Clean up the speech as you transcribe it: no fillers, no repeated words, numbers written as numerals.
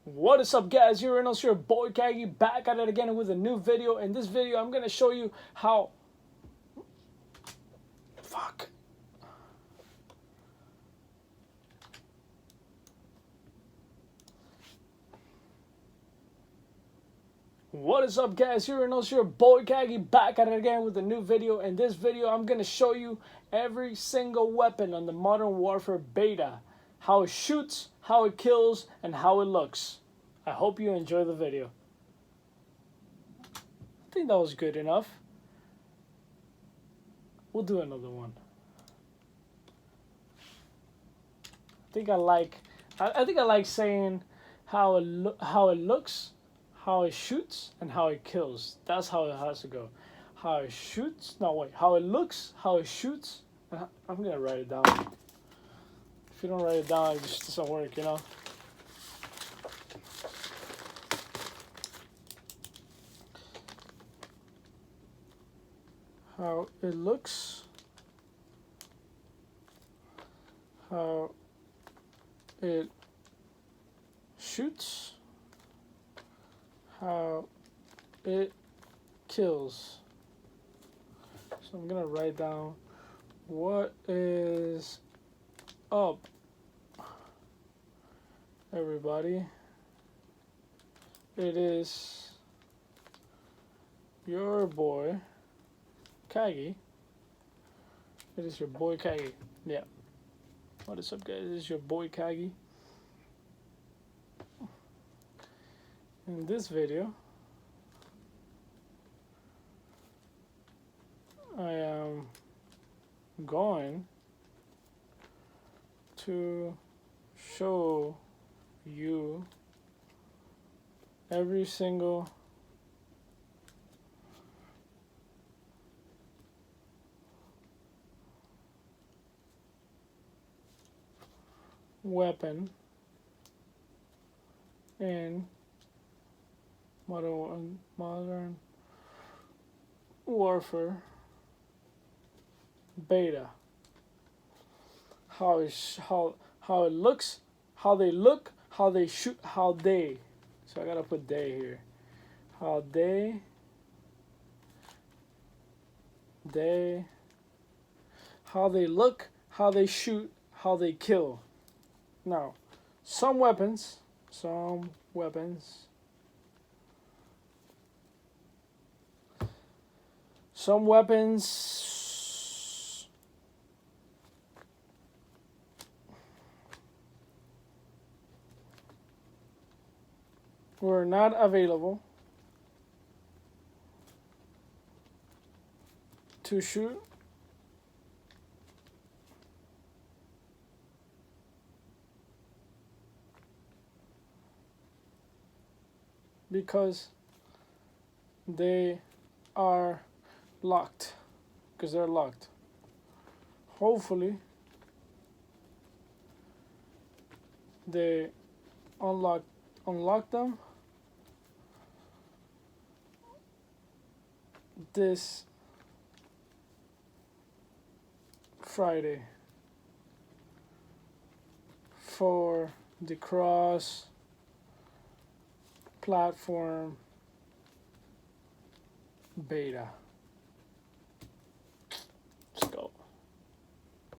What is up, guys? Here is your boy Kagi back at it again with a new video. In this video, I'm gonna show you how. Fuck. What is up, guys? Here is your boy Kagi back at it again with a new video. In this video, I'm gonna show you every single weapon on the Modern Warfare beta. How it shoots, how it kills, and how it looks. I hope you enjoy the video. I think that was good enough. We'll do another one. I think I like saying how it looks, how it shoots, and how it kills. That's how it has to go. How it shoots. No, wait. How it looks, how it shoots. I'm gonna write it down. If you don't write it down, it just doesn't work, you know? How it looks, how it shoots, how it kills. So I'm gonna write down what is up, everybody. It is your boy Kagi. It is your boy Kagi. Yeah. What is up, guys? It is your boy Kagi. In this video, I am going to show you every single weapon in Modern Warfare beta. How it looks, how they look, how they shoot, how they. So I gotta put they here. How they. How they look, how they shoot, how they kill. Now, some weapons were not available to shoot because they are locked. Because they're locked. Hopefully, they unlock them this Friday for the cross platform beta.